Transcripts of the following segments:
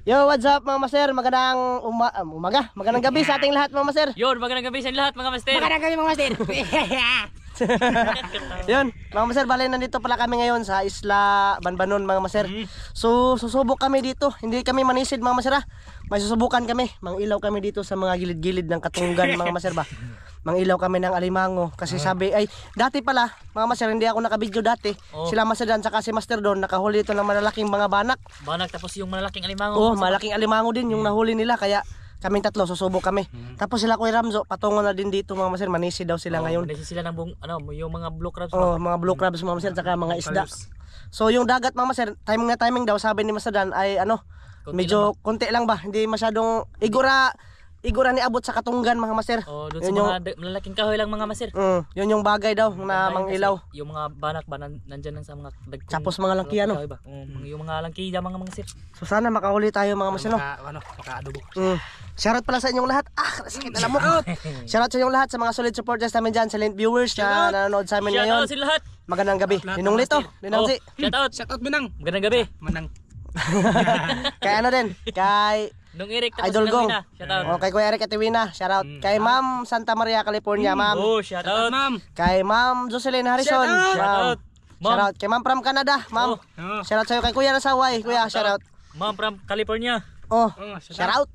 Yo, what's up mga master? Magandang umaga, magandang gabi sa ating lahat mga master. Yun, magandang gabi sa lahat mga master. Magandang gabi mga master. Yun, mga master, bali nandito pala kami ngayon sa Isla Banbanon mga master. So, susubok kami dito. Hindi kami manisid mga master. May susubukan kami. Mangilaw kami dito sa mga gilid-gilid ng Katunggan mga master ba. Mangilaw kami ng alimango kasi sabi ay dati pala mga master, hindi ako nakabidyo dati. Sila master Dan saka si master Don nakahuli ito ng malalaking mga banak. Banak tapos yung malalaking alimango. Oh, malaking alimango din yung nahuli nila kaya kaming tatlo susubok kami. Tapos sila Kuya Ramzo patungo na din dito mga master, manisi daw sila ngayon. Manisi sila ng yung mga blue crabs. Oh, mga blue crabs mga master saka mga isda. So yung dagat mga master, timing daw sabi ni Master Dan ay konti lang ba? Hindi masyadong igura ni abot sa Katunggan mga master. Oh, doon sa mga malalaking kahoy lang mga master. Yun yung bagay daw na mangilaw. Yung mga banak ba nandiyan lang sa mga dagkong. Tapos mga langki ano? Yung mga langki mga master. So sana makahuli tayo mga master no. Maka-adobo. Shoutout pala sa inyong lahat. Sakit alam mo. Shoutout sa inyong lahat sa mga solid supporters namin dyan, silent viewers na nanonood sa amin ngayon. Shoutout sa lahat. Magandang gabi. Ninong Lito, Ninong Si. Shoutout Manang. Magandang gabi. Manang. Kay ano din? Kay Nung Eric tapos Idol Gong. Shoutout. Kay Kuya Eric Atiwina, shoutout. Kay Ma'am Santa Maria, California, Ma'am. Oh, shoutout ma'am. Kay Ma'am Jocelyn Harrison, Shoutout. Shoutout. Kay Ma'am from Canada, Ma'am. Shoutout sa'yo. Kay Kuya Nasaway, Kuya, shoutout. Ma'am from California. Oh, shoutout.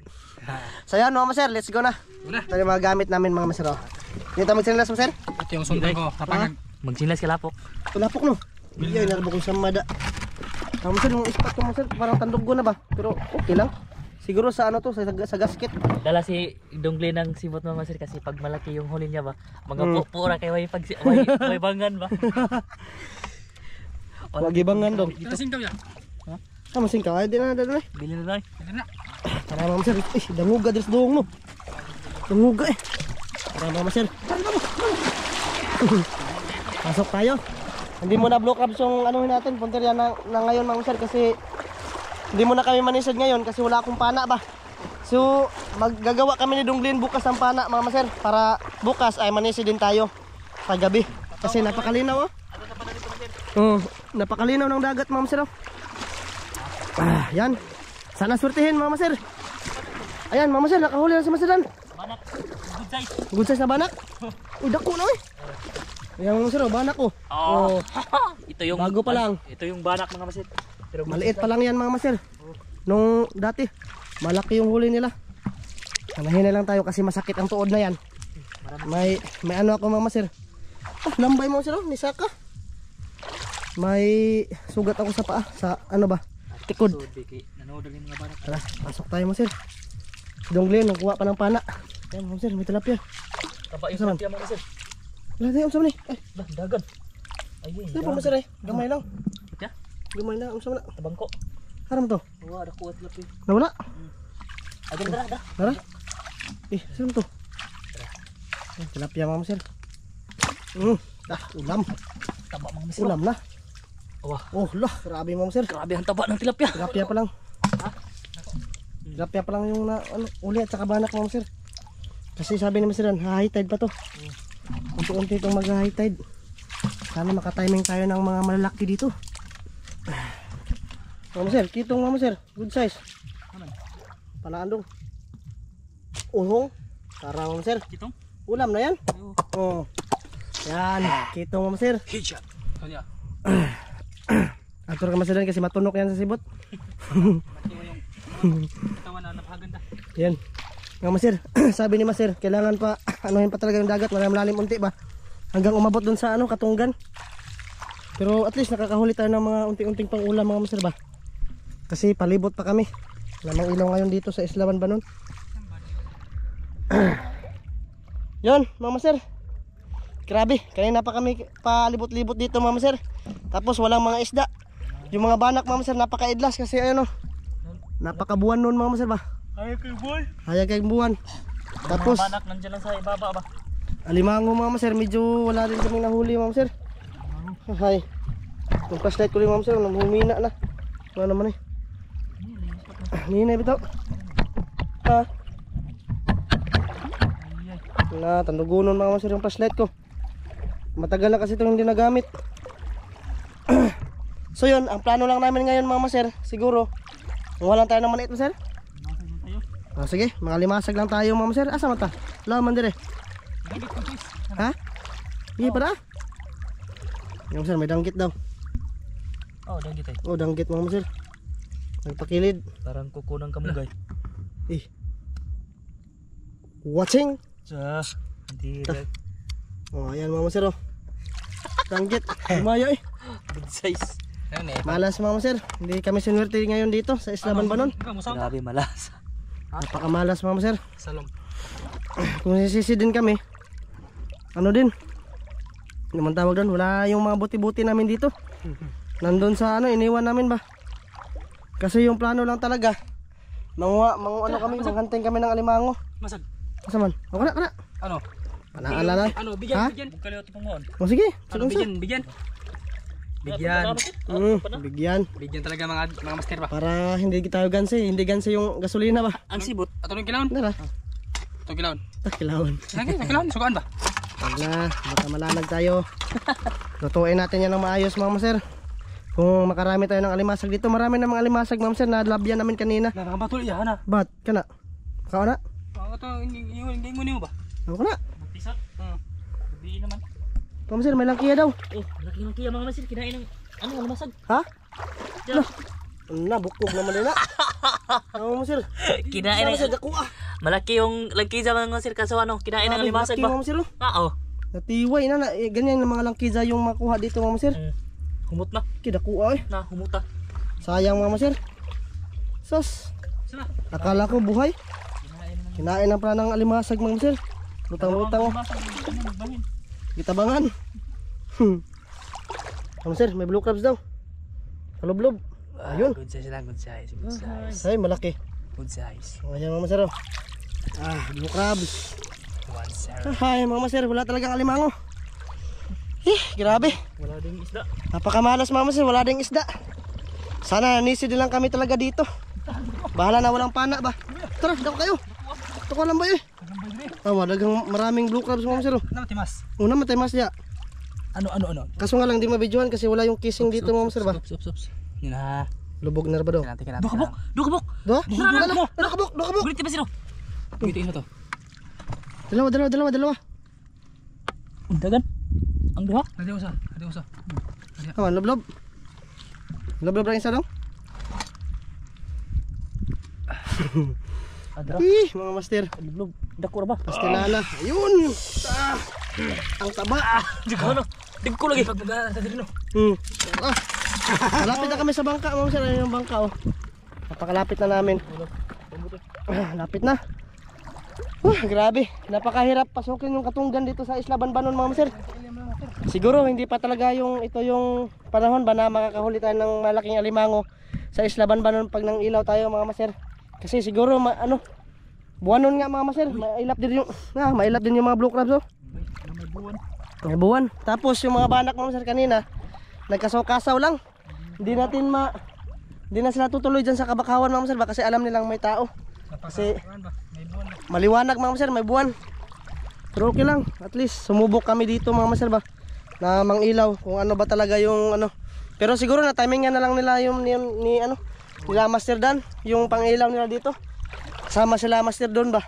So yan mga maser, let's go na. Ito yung mga gamit namin mga maser. Dito magsilas maser. Ito yung sundan ko. Magsilas ka lapok. Lapok no. Bigyan na ko sa mada. Mga maser, yung ispat ko maser, parang tandog ko na ba? Pero okay lang. Siguro sa ano to, sa gasket. Dala si Dongli ng sibot mga maser kasi pag malaki yung huli niya ba, mga pupura kay way bangan ba. Wag ibangan dong. Ito singkaw ya. Masing ka, ay di na. Bili na lang. Tara mga maser, danguga dres doong no. Danguga eh. Tara mga maser. Pasok tayo. Hindi mo na blow crabs yung anuhin natin, punteriya na ngayon mga maser kasi hindi mo na kami manisad ngayon kasi wala akong pana ba. So maggagawa kami ni Donglin bukas ng pana mga maser para bukas ay manisid din tayo paggabi kasi napakalinaw napakalinaw ng dagat mga maser. Yan. Sana swertihin mga maser. Ayan mga maser, nakahuli na si Master Dan. Banak. Good size. Good size na banak. Uy, dako na eh. Ayan mga maser, banak ko. Ito yung bago pa lang. Ito yung banak mga maser. Pero maliit pa lang yan mga maser. Nung dati, malaki yung huli nila. Sanahin na lang tayo kasi masakit ang tuod na yan. May ano ako mga maser. Lambay mga maser, nisaka. May sugat ako sa paa. Sa ano ba? Tikod. Tara, pasok tayo mga sir. Donglin, nagkuha pa ng pana. Ayan mga sir, may tilapia. Taba yung tilapia mga sir. Wala tayo, umsam ni. Dagan. Ayun. Ano pa mga sir eh? Gamay lang. Kaya? Gamay lang, umsam na. Tabangko. Haram to? Wala, nakuha tilapia. Nawala? Agad na. Tara. Saan to? Tilapia mga sir. Ulam. Taba mga sir. Ulam na. Wah. Oh lah, grabe mga sir. Grabe ang taba ng tilapia. Tilapia pa lang. Tilapia pa lang yung uli at saka banak mga sir. Kasi sabi ni Master Dan, high tide pa to. Unti-unti itong mag-high tide. Sana makatiming tayo ng mga malalaki dito. Mga sir, kitong mga sir, good size. Palaan dong. Uhong. Tara mga sir. Kitong? Ulam na yan. Oh. Yan, kitong mga sir. Headshot. Kanya. Atur ka Master Dan kasi matunok yan sa sibot. Katawan na napakaganda. Yan. Nga Master, sabi ni Master, kailangan pa anuhin pa talaga yung dagat, malalim unti ba? Hanggang umabot dun sa Katunggan. Pero at least nakakahuli tayo ng mga unti-unting pang-ulam mga Master ba? Kasi palibot pa kami. Lamang ilaw ngayon dito sa Isla Banbanon. Yon, mga Master. Grabe, kanina pa kami palibot-libot dito mga Master. Tapos walang mga isda. Yung mga banak mga Master napakaidlas kasi ayun napakabuwan nun mga Master ba? Hayag kayong buwan. Tapos mga banak nandiyan lang sa ibaba ba? alimango mga Master, medyo wala din kaming nahuli mga Master. Hay. Yung flashlight ko rin mga Master, humina na. Wala naman eh. Hinay bitaw. Tandugunon mga Master yung flashlight ko. Matagal na kasi itong hindi nagamit. So yun, ang plano lang namin ngayon mga Master, siguro Manguha lang tayo ng maliit master. Sige, mga limasag lang tayo mga master. Asa mata? Laman dire. Ha? Sige para. Yung master may danggit daw. Oh, danggit eh. Oh, danggit mga master. Nagpakilid. Parang kuko ng kamugay. Eh. Watching. Hindi. Oh, ayan mga master oh. Danggit. Lumayo eh. Good size. Ayan eh. Malas mga master. Hindi kami sinwerte ngayon dito sa Isla Banbanon. Grabe malas. Napakamalas mga master. Salom. Kung sisisi din kami, ano din? Ano man tawag doon? Wala yung mga buti-buti namin dito. Nandun sa ano, iniwan namin ba? Kasi yung plano lang talaga. Ano kami, manghanting kami ng alimango. Masag. Asa man? O kana, kana. Ano? Ana. Ano? Ha? Bigyan. Bukaliw ito pangon. O sige, Ano? sige. Bigyan. Bigyan Talaga mga master ba? para hindi tayo gansi, hindi gansi yung gasolina ba? Ang sibot. Ato ng kilawon? Nara, Ato kilawon. takilawan. Lagi, sa kilawon. Sukaan ba? Wag na, baka malanag tayo. Lutuin natin yan ng maayos mga maser. Kung makarami tayo ng alimasag dito, marami na mga alimasag mga maser na labyan namin kanina. Nakabatul iya na. Ba't? Kana? Kao na? Ito, hindi mo ba? Ako na? Matisat. Gabi naman. Mga maser, may langkiya daw. Oh, laki ng kiya mga masil. Kinain ng ano, lumasag. Ha? Diyan. Na, bukog naman din na. Mga maser. Kinain Mga maser, ng... dako ah. Malaki yung lagkiza mga masil. Kaso ano, kinain ng limasag Laki, ba? mga maser oh. Oo. Natiway na. Ganyan yung mga langkiza yung makuha dito mga maser. Humot na. Kidako eh. Na, humuta. Sayang mga maser. Sos. Sana. Akala ko buhay. Kinain na pala ng alimasag mga maser. Lutang-lutang oh. Gitabangan. Ano sir, may blue crabs daw. Kalublob. Ayun. Good size lang, good size. Good size. Ay, malaki. Good size. Ayan mga maser oh. Blue crabs. One sir. Ay mga maser, wala talagang alimango. Grabe. Wala ding isda. Napakamalas mga maser, wala ding isda. Sana nanisi din lang kami talaga dito. Bahala na walang pana ba. Tara, dako kayo. Tuko lang ba eh. Dagang maraming blue crabs mga maser oh. Ano timas? Una matay mas ya. Ano? Kaso nga lang di mabidyohan kasi wala yung kissing dito mga maser ba. Sups. Yun na. Lubog na ba daw? Kinanti. Dukabok! Do? Nakabok. Gulit ba sino? Bitiin mo to. Dalawa. Undagan? Ang duha? Ada usa. Aman, lob. Lob lang isa daw. Adra. Mga master. Lublog. Dako ra ba? Pastelana. Ayun. Ang taba. Digo ano? Digo ko lagi. Pagdaga sa dito. Malapit na kami sa bangka, mga master. Ayun yung bangka oh. Napakalapit na namin. Lapit na. Grabe. Napakahirap pasukin yung katunggan dito sa Isla Banbanon mga master. Siguro hindi pa talaga ito yung panahon ba na makakahuli tayo ng malaking alimango sa Isla Banbanon pag nang ilaw tayo mga master. Kasi siguro buwanon nga mga master, mailap din yung mga blue crabs oh. May buwan. Tapos yung mga banak mga master kanina, nagkasaw-kasaw lang. Hindi na sila tutuloy dyan sa kabakawan mga master ba kasi alam nilang may tao. Kasi maliwanag mga master, may buwan. Pero okay lang, at least sumubok kami dito mga master ba na mangilaw kung ano ba talaga yung ano. Pero siguro na timing na lang nila yung nila Master Dan, yung pangilaw nila dito. Kasama sila Master Don ba.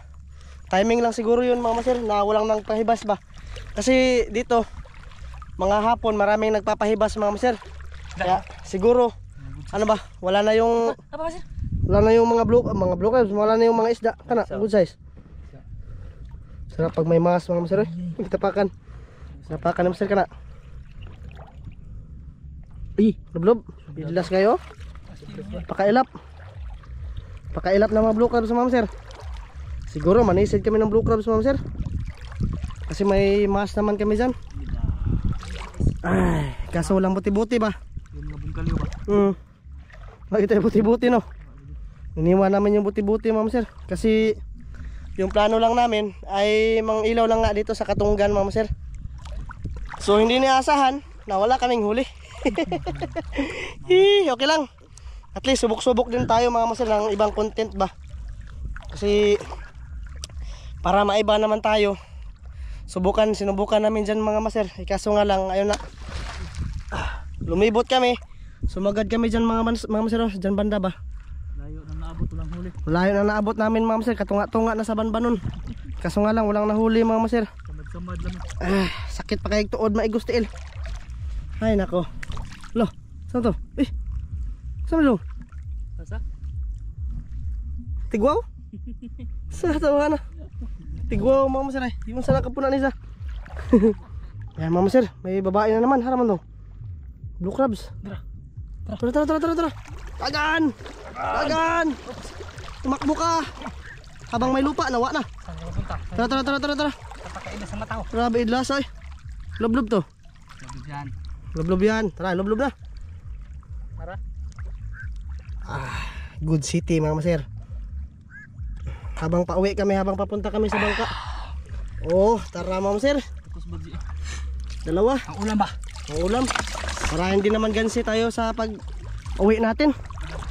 Timing lang siguro yun mga master na walang nang pahibas ba. Kasi dito mga hapon maraming nagpapahibas mga master. Kaya siguro ano ba, wala na yung mga blue crabs, wala na yung mga isda kana good size. Sarap pag may mas mga master tapakan na master kana. Lublob bilas kayo. Pakailap na mga blue crabs mga master. Siguro manisid kami ng blue crabs mga master kasi may mas naman kami dyan. Ay, kaso walang buti-buti ba. Yung mga bungkalyo ba? Makita yung buti-buti no. Iniwan namin yung buti-buti mga master kasi yung plano lang namin ay mangilaw lang nga dito sa Katunggan mga master. So hindi niasahan na wala kaming huli. Okay lang. At least subok-subok din tayo mga master ng ibang content ba. Kasi para maiba naman tayo. Sinubukan namin dyan mga master. Kaso nga lang ayun na. Lumibot kami. Sumagad kami dyan mga master dyan banda ba. naabot walang huli. Layo na naabot namin mga master. Katunga-tunga na sa Banbanon. Kaso nga lang walang nahuli mga master. Samad-samad lang. Sakit pa kayong tuod maigos tiil. Ay nako. Lo, saan to? Saan lo? Asa? Tigwaw? Sa tawa na. Tigwaw mga master ay. Yung sana kapunan isa. Yan mga master, may babae na naman. Haraman to. Blue crabs. Tara. Tagan! Tagan! Tumakbo ka! Habang may lupa, nawa na. Saan ka mapunta? Tara. Papakain na sa mata ko. Grabe idlas ay. Lublob to. Sabi dyan. Lublob yan. Tara, lublob na. Tara. Good city mga master. Habang pauwi kami, habang papunta kami sa bangka. Oh, tara mga master. Tapos bagyo. Dalawa. Ang ulam ba? Ang ulam. Para hindi naman gansi tayo sa pag uwi natin.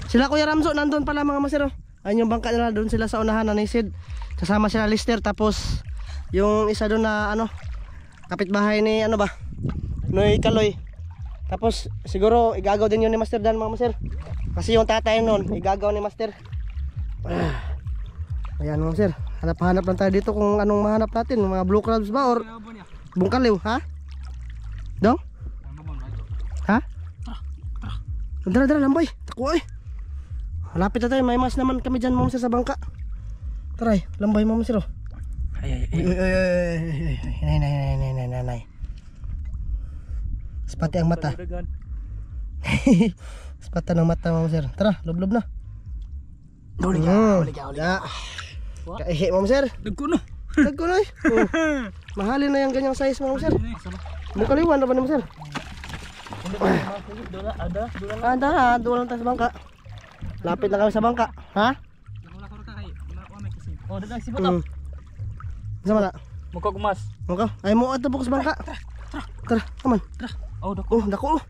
Sila Kuya Ramzo nandun pala mga master. Ayun yung bangka nila, doon sila sa unahan na Nisid. Kasama sila Lister, tapos yung isa doon na ano, kapitbahay ni ano ba, Noy Kaloy. Tapos siguro igagaw din yun ni Master Dan mga master. Kasi yung tatay noon igagaw ni Master. Ayan mga master, hanap-hanap lang tayo dito kung anong mahanap natin. Mga blue crabs ba or bungkaliw ha? Dong? Ha? Dara lambay. Tako ay. Malapit na tayo, may mas naman kami dyan mga master sa bangka. Tara lambay mga master. Ay. Nay. Spati ang mata. Spati ng mata mga master. Tara, lublob na. Huli Ya. Kaihi mga master. Nagkuno. Nagkunoy. Mahalin na yung ganyang size mga master. Bukaliwan na ba ni master? Ada, doon lang tayo sa bangka. Lapit na kami sa bangka. Ha? Wala ka kay. Wala may kising. Oh, dadang sibot oh. Sama na. Magkagmas. Maka. Ay mo ato bukas bangka. Tara, come on. Oh, dako. Oh, dako.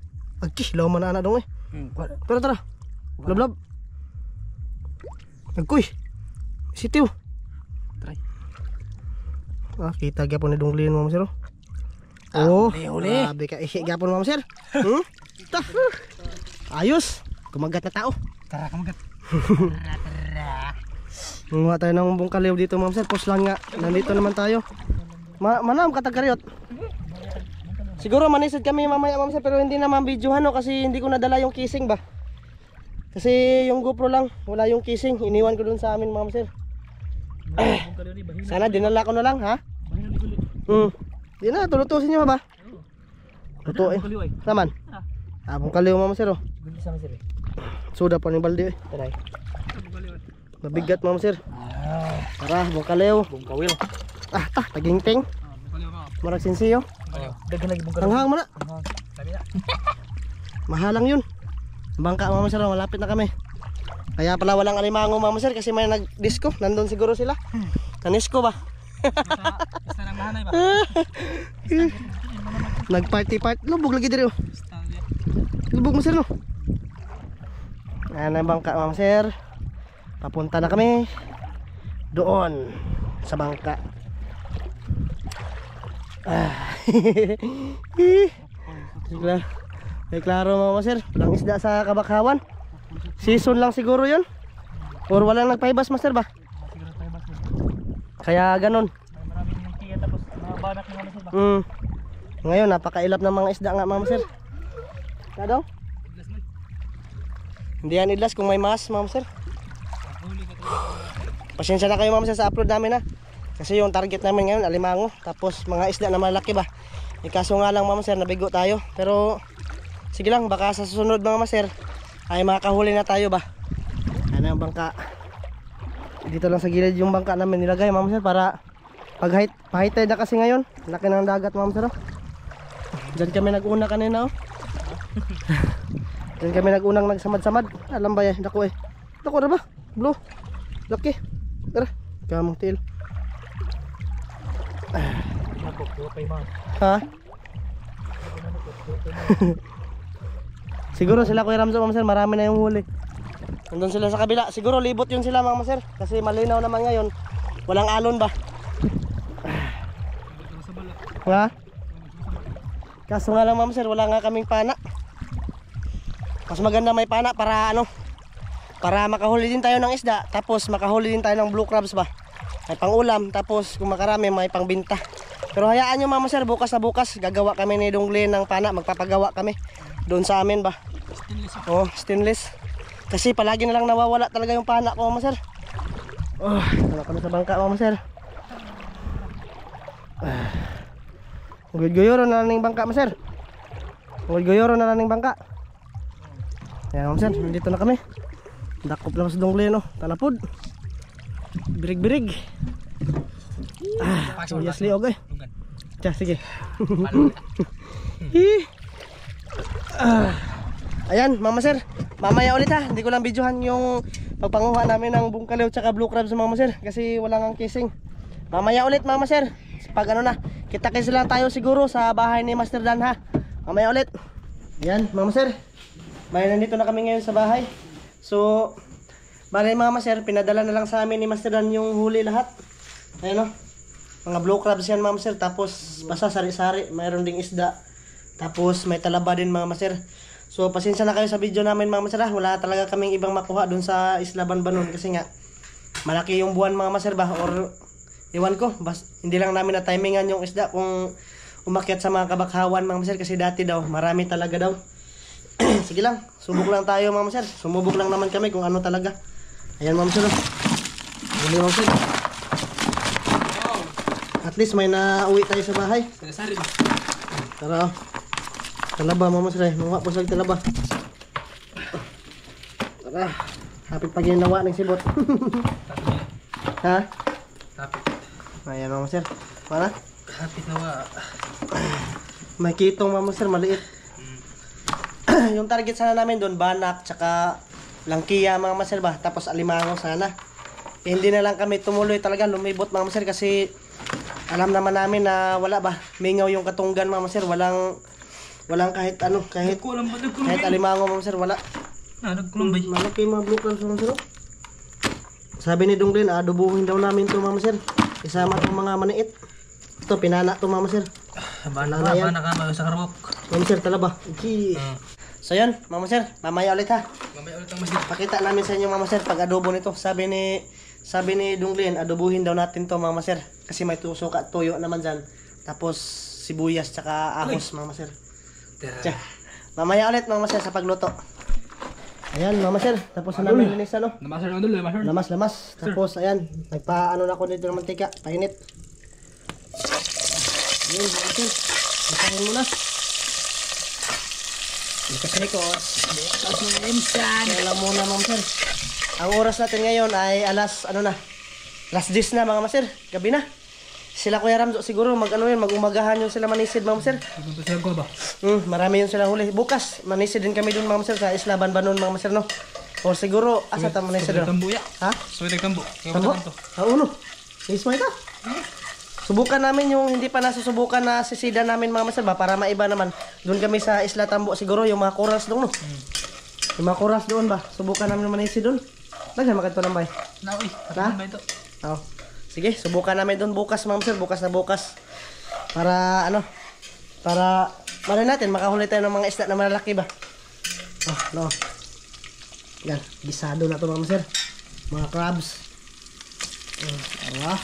Agi, law man na anak dong eh. Tara. Lob. Nagkuy. Sitiw. Try. Kita gyapon ni Dunglin mo sir. Oh, huli. Grabe ka ihi gyapon mo sir. Ta. Ayos. Kumagat na tao. Tara kamagat. Munga tayo ng bungkaliw dito mga sir. Pos lang nga. Nandito naman tayo. Manam katagkariot. Siguro manisid kami mamaya mga sir, pero hindi naman videohan no, kasi hindi ko nadala yung casing ba. Kasi yung GoPro lang, wala yung casing. Iniwan ko dun sa amin mga sir. Sana dinala ko na lang ha. Di na, tulutusin nyo ba? Lutuin. Naman. Bungkaliw mga sir oh. Bili sama sir. Suda pa ni balde eh. Taray. Mabigat mga sir. Tara, bungkaliw. Bungkawil. Tagingting. Marag sinsiyo. Dagan lagi bungkawil. Hanghang mo na. Mahalang yun. Bangka mga sir, malapit na kami. Kaya pala walang alimango mga sir, kasi may nag-disco. Nandun siguro sila. Nanisco ba? Basta nang mahanay ba? Nag-party. Lubog lagi diri oh. Lubog mo sir no. Ayan ang bangka mga sir. Papunta na kami doon sa bangka. Ay klaro mga sir, walang isda sa Kabakhawan. Season lang siguro yun. Or walang nagpaibas master ba? Kaya ganon. Maraming yung tiya tapos mga banak ng sir ba? Ngayon napakailap ng mga isda nga mga sir. Ka daw? Hindi yan idlas kung may mas mga sir. Pasensya na kayo mga sir sa upload namin ha. Kasi yung target namin ngayon alimango, tapos mga isda na malaki ba. Kaso nga lang mga sir, nabigo tayo. Pero sige lang, baka sa susunod mga sir ay makakahuli na tayo ba. Ano yung bangka. Dito lang sa gilid yung bangka namin nilagay mga sir, para pag high tide na kasi ngayon. Laki ng dagat mga sir. Diyan kami nag-una kanina oh. Diyan kami nag-unang nagsamad-samad. Alam ba yan, dako eh. Dako na ba? Blue. Laki. Tara, kamong tail. Ha? Siguro sila Kuya Ramzo mga sir, marami na yung huli. Nandun sila sa kabila. Siguro libot yun sila mga sir, kasi malinaw naman ngayon. Walang alon ba? Ha? Kaso nga lang mga sir, wala nga kaming pana. Mas maganda may pana para ano, para makahuli din tayo ng isda, tapos makahuli din tayo ng blue crabs ba. May pang-ulam, tapos kung makarami may pang-binta. Pero hayaan nyo mga sir, bukas na bukas gagawa kami ni Donglin ng pana, magpapagawa kami doon sa amin ba. Stainless. Oh, stainless. Kasi palagi na lang nawawala talaga yung pana ko mga sir. Oh, wala kami sa bangka mga sir. Guyod-guyoro na lang ng bangka mga sir. Guyod-guyoro na lang ng bangka. Ayan mga sir, nandito na kami. Dakop lang sa Donglin, no? Talapod. Birig-birig. Suyas liog eh. Lugan. Tiya, sige. Ayan, mama sir. Mamaya ulit ha. Hindi ko lang videohan yung pagpanguha namin ng bungkaliw tsaka blue crabs mama sir. Kasi wala nang casing. Mamaya ulit mama sir. Pag ano na, kita-kits lang tayo siguro sa bahay ni Master Dan ha. Mamaya ulit. Ayan, mama sir. May nandito na kami ngayon sa bahay. So, bali mama sir, pinadala na lang sa amin ni Master Dan yung huli lahat. Ayan o. Mga blue crabs yan mama sir. Tapos basta sari-sari. Mayroon ding isda. Tapos may talaba din mama sir. So pasensya na kayo sa video namin mama sir. Wala talaga kaming ibang makuha dun sa Isla Banbanon. Kasi nga malaki yung buwan mama sir ba. Or iwan ko. Hindi lang namin na timingan yung isda kung umakyat sa mga kabakhawan mama sir. Kasi dati daw marami talaga daw. Sige lang. Subok lang tayo mama sir. Sumubok lang naman kami kung ano talaga. Ayan mama sir. Huli mama sir. At least may nauwi tayo sa bahay. Sari-sari ba? Tara. Talaba mama sir. Mga po sa talaba. Tara. Hapit pa ginawa ng sibot. Tapit. Ha? Tapit. Ayan mama sir. Para? Tapit na wa. May kitong mama sir. Maliit. Yung target sana namin doon, banak, tsaka langkiya mga master ba. Tapos alimango sana. Hindi na lang kami tumuloy talaga. Lumibot mga master kasi alam naman namin na wala ba. Mingaw yung katunggan mga master. Walang kahit ano. Kahit Kulang ba? Nagkulang Kahit alimango mga master. Wala. Nagkulang ba? Malaki mga blue crabs mga master. Sabi ni Donglin, adobuhin daw namin to mga master. Isama itong mga maniit. Ito, pinana to mga master. Bana ka ba sa karwok? Mga master, talaba. Okay. So yan, mama sir, mamaya ulit ha. Mamaya ulit ang masjid. Pakita namin sa inyo mama sir pag adobo nito. Sabi ni Donglin, adobuhin daw natin to mama sir. Kasi may suka tuyo naman dyan. Tapos sibuyas tsaka ahos mama sir. Tiya. Mamaya ulit mama sir sa pagluto. Ayan mama sir, tapos na namin linis ano. Namasar ang dulo, namasar. Lamas. Tapos ayan, nagpaano na ako dito ng mantika, painit. Ayan mama sir, masahin muna. Likos-likos. Tapos ng insan. Alam muna mga sir. Ang oras natin ngayon ay alas 10 na mga master. Gabi na. Sila Kuya Ramzo siguro mag-umagahan yung sila manisid mga master. Magpapasal ko ba? Marami yung sila huli. Bukas manisid din kami dun mga master sa Isla Banbanon mga master no. O siguro asa ta manisid no. Tambo ya. Ha? Suwit tambo. Tambo? Uno. Ismay ka. Subukan namin yung hindi pa nasusubukan na sisida namin mga master ba para maiba naman. Doon kami sa Isla Tambo siguro yung mga corals doon no. Yung mga corals doon ba? Subukan namin manisid doon. Daghan magad to nang bay. Naoy. Ha? Ba ito? Oh. Sige, subukan namin doon bukas, ma'am sir, bukas na bukas. Para ano? Para malay natin makahuli tayo ng mga isda na malaki ba? Oh, no. Yan, gisado na to ma'am sir. Mga crabs. Ala.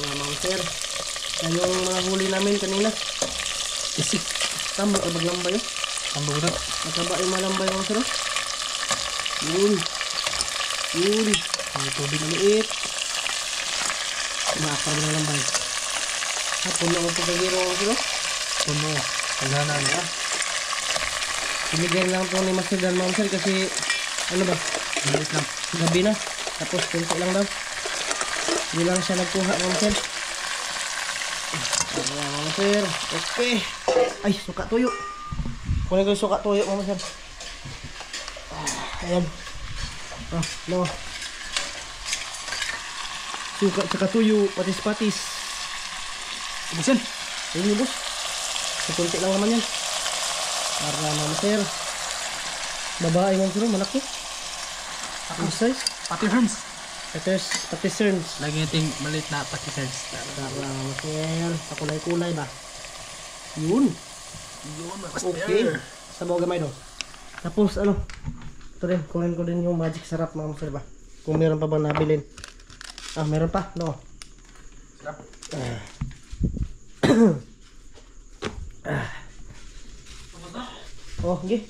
Ma'am sir. Yan yung mga huli namin kanina. Isip. Tambo ay maglambay oh. Tambo ko. Mataba yung malambay ma'am sir. Yun. Yun. Ang tubig maliit. Maapar na lang ba? Puno ko po kagiro ko sila. Puno. Pagana na. Binigyan lang po ni Master Dan Ma'am Sir kasi ano ba? Bilis lang. Gabi na. Tapos kunti lang daw. Hindi lang siya nagkuha Ma'am Sir. Ayan Ma'am Sir. Okay. Ay, suka tuyo. Kunin ko yung suka tuyo Ma'am Sir. Ayan. Ah, no. Suka tsaka tuyo, patis-patis. Ubusin. Ayun yung boss. Kunti lang naman yan. Para Ma'am Sir. Babae Ma'am Sir, malaki. Ang size. Pati herms. Patisserns. Lagi natin maliit na pati herms. Para Ma'am Sir. Pakulay-kulay ba? Yun. Yun, Okay. Sa mga gamay daw. Tapos ano? Ito rin, kunin ko din yung magic sarap mga master ba. Kung meron pa bang nabilin. Ah, meron pa? No. Sarap. Oh, okay.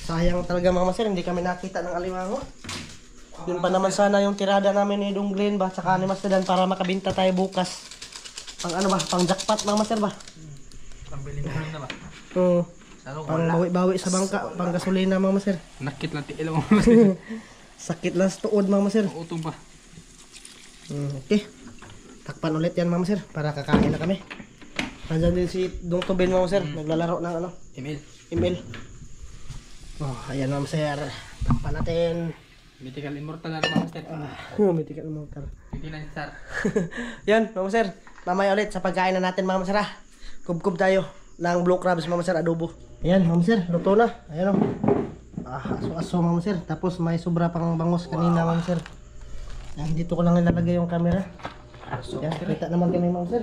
Sayang talaga mga master, hindi kami nakita ng alimango. Yun pa naman sana yung tirada namin ni Donglin ba, tsaka ni Master Dan para makabinta tayo bukas. Pang ano ba, pang jackpot mga master ba? Pambili na ba? Oo. Salo Pang bawi-bawi sa bangka, pang gasolina mga master. Nakit lang tiil mo. Sakit lang sa tuod mga master. Utong pa. Okay. Takpan ulit yan mga master, para kakain na kami. Nandiyan din si Dong Tobin mga master, naglalaro ng ano, Email. email. Oh, ayan mga master. Takpan natin. Mythical Immortal na naman, Master. Mythical Immortal. Hindi na star. Yan, mga master. Mamaya ulit sa pagkain na natin mga master. Kubkub tayo ng blue crabs mga master, adobo. Ayan mga master, luto na. Ayan o. Aso-aso mga master. Tapos may sobra pang bangus kanina mga master. Yan, dito ko lang ilalagay yung camera. Yan, kita naman kami mga master.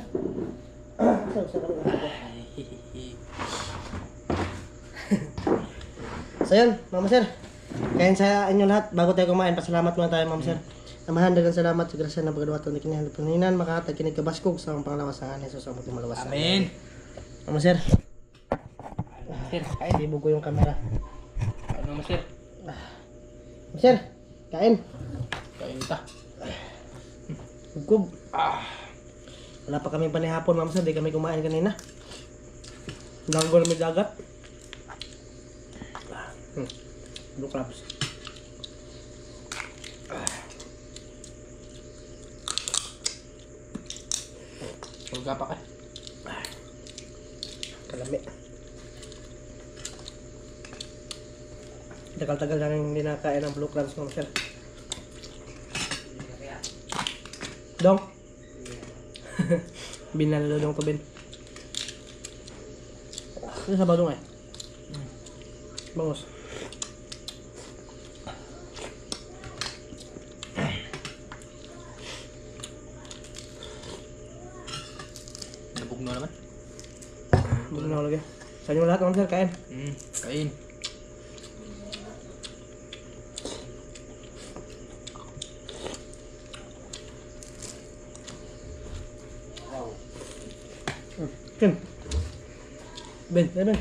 So yun, mga master. Kain sa inyo lahat. Bago tayo kumain, pasalamat muna tayo mga master. Namahan dagang salamat sa grasya na pagkadawaton ni kinihan paninan makatag kinig kabaskog sa mga panglawas ng anes sa mga malawas. Amen. Mga master. Master, kain. Hindi bugo yung camera. Ano, Master? Master, kain. Kain ta. Kubkub. Wala pa kami panihapon mga master. Di kami kumain kanina. Nanggo na may dagat. Blue crabs. Tulga pa ka. Kalami. Tagal-tagal na rin hindi nakain ng blue crabs mga master. Dong. Binalo dong to Ben. Ano sa badong eh? Bangus. Nabugno naman. Bukan na lagi. Sa inyo lahat mga master, kain. Kain. Ken. Ben, Ben.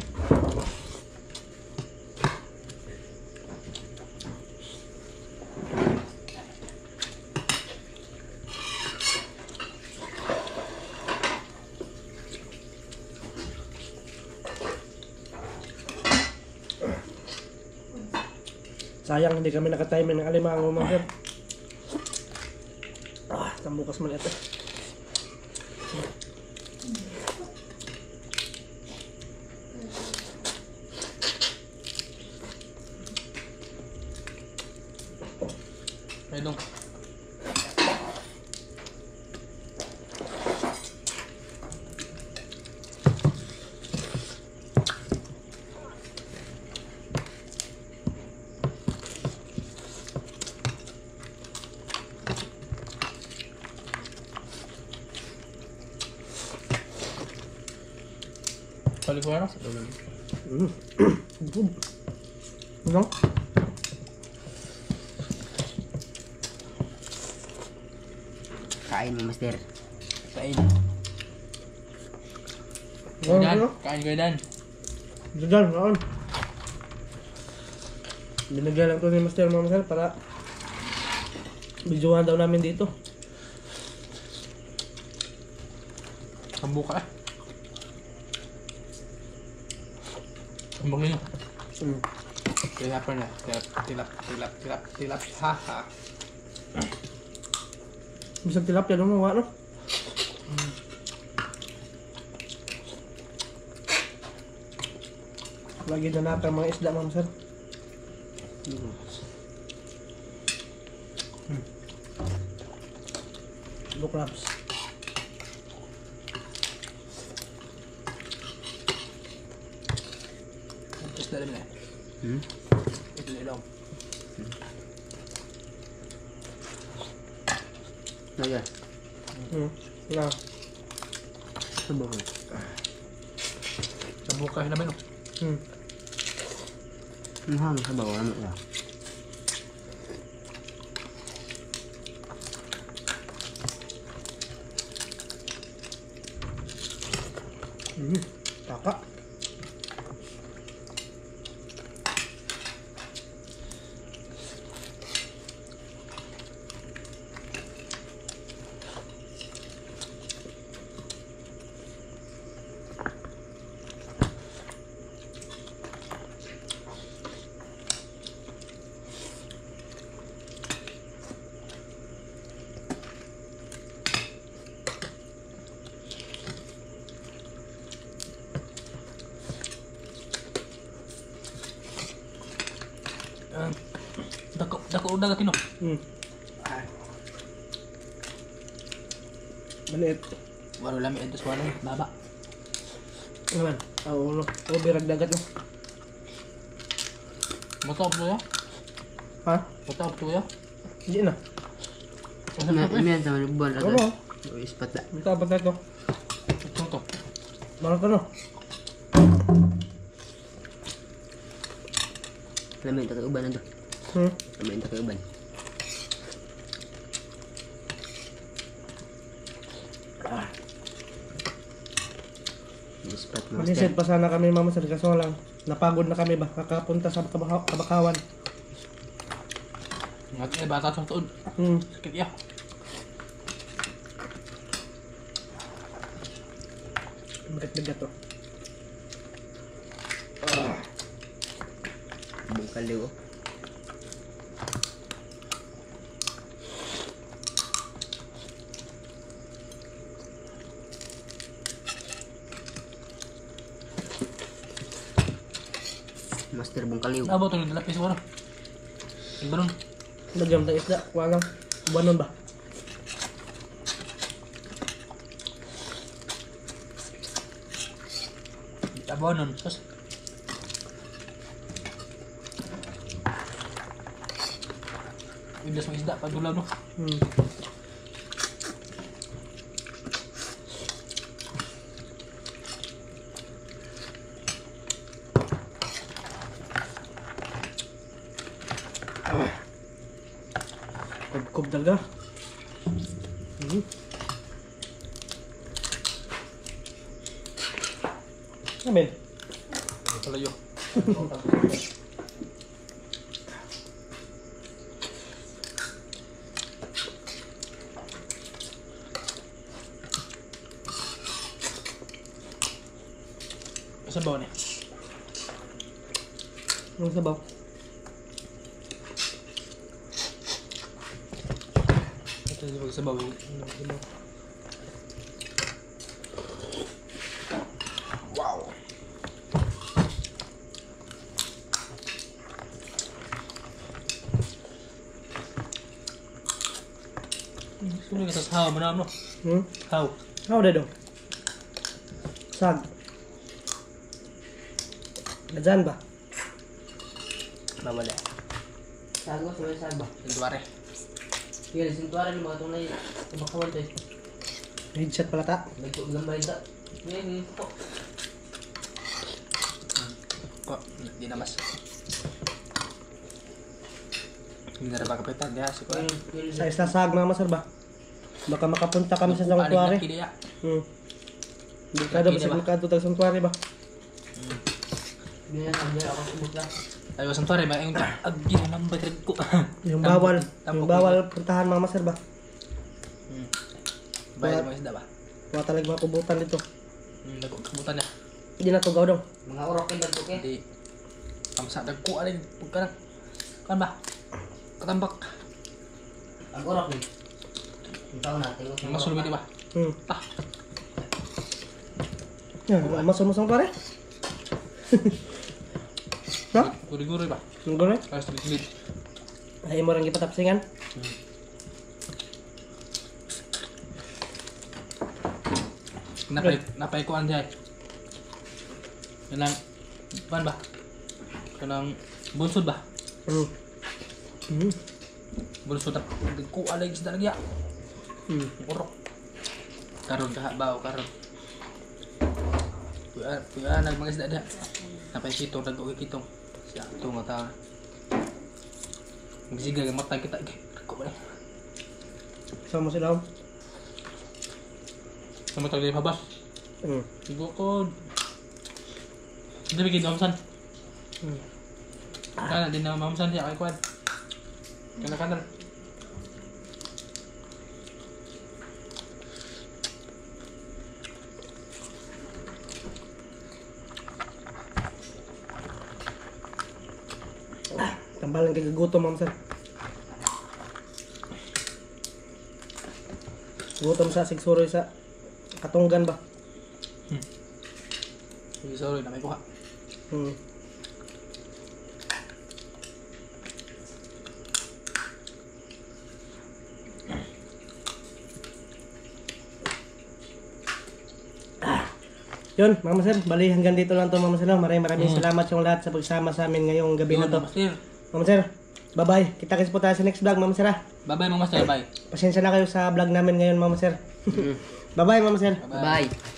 Sayang hindi kami nakatimer ng alimango mga sir. Tambukas maliit eh. Ay, dong. Balik ko ano? Good. Ano? Kain mo, Master. Kain. Ano? Dan. Ano? Kain ko Dan. Diyan, noon. Binigyan lang to ni Master mga sir para videohan daw namin dito. Sambo ka. Sambong nyo. Tilap na. Tilap. Haha. Bisag tilapia nung mga no? Lagi na natin mga isda mga sir. Blue crabs. Terus dalam ni. Itu ni dong. Naga. Na. Sabah. Sambo ka naman. Hmm. Mahal sa bawah ano ya. dagat yun. Maliit. Walo lami ito sa wala. Baba. Naman. Oo, birag dagat no. Matawag to ya? Ha? Matawag to ya? Hindi na. Imiyan sa malubon. Ano? Ispat na. Ito ba ito? Ito to. Mahal ka no? Lamin ito kauban na to. Lamin ito kauban. Ispat master. Mag-isip pa sana kami mama sir kaso lang napagod na kami ba kakapunta sa Kabakawan. Ngat eh bata sa tuod. Sakit ya. Bigat-bigat to. Bungkal liw. Master bungkal liw. Nabo to yung lapis wala. Yung balon. Lagyan tayo isda. Walang banon ba? Tabaw nun. Tapos. Iblas mo isda. Padulaw no. Kub talaga. Amen. Palayo. Sabaw niya. Ang sabaw. Ito yung magsabaw. Wow. Sulit ka sa hawa mo na no? Haw. How did Sag. Gadyan ba? Bawala. Sago sa sago. Sintuare. Kaya sintuara ni mga tunay Kabakawan to. Headset pala ta. Nagkugambay ta. Ngayon ko. Ko, di na mas. Hindi na ba kapitan dia si ko. Sa isla sag mga masar ba? Baka makapunta kami sa sanctuary. Delikado ba sa delikado tag sanctuary ba? Ganyan ang ako subok lang. Ayo santuare ba yung agi naman ba ko. Yung bawal puntahan mga masar ba? Bayad mo isda ba? Wala talaga mga kubutan dito. Nagkabutan niya. Hindi na tugaw daw. Mga urok yung dagko kaya. Hindi. Kamsa dagko alin pagkarang. Kan ba? Katambak. Ang urok ni. Ang taon natin. Yung masulmi di ba? Ah. Yan, masong pare. No? Guri-guri ba? Ang gano'n? Ayos na bisit. Ay mo rin ipatapsingan. Napay ko anjay. Kanang ban ba? Kanang bunsod ba? Bunsod ta ko alay isda lagi ya. Urok. Karon kahabaw karon. Kuya nagmang isda dia. Napay kitong nag-uwi kitong. Siya ito mata. Magsiga ang mata kita. Ko ba? Sama mo sila. Sama tayo din habas. Sigo ko. Hindi bigyan mamsan. Kana din na mamsan siya kay kwan. Kana kanan. Tambalan kay gutom ma'am sir. Gutom sa sigsuroy sa Katunggan ba? Sorry na may kuha. Yun, Mama Sir, bali hanggang dito lang to Mama Sir. No? Maraming salamat sa lahat sa pagsama sa amin ngayong gabi na to. Master. Mama Sir, bye-bye. Kita-kits po tayo sa next vlog, Mama Sir. Bye-bye, Mama Master. Bye. Pasensya na kayo sa vlog namin ngayon, Mama Sir. Bye-bye, Mama Sir. Bye.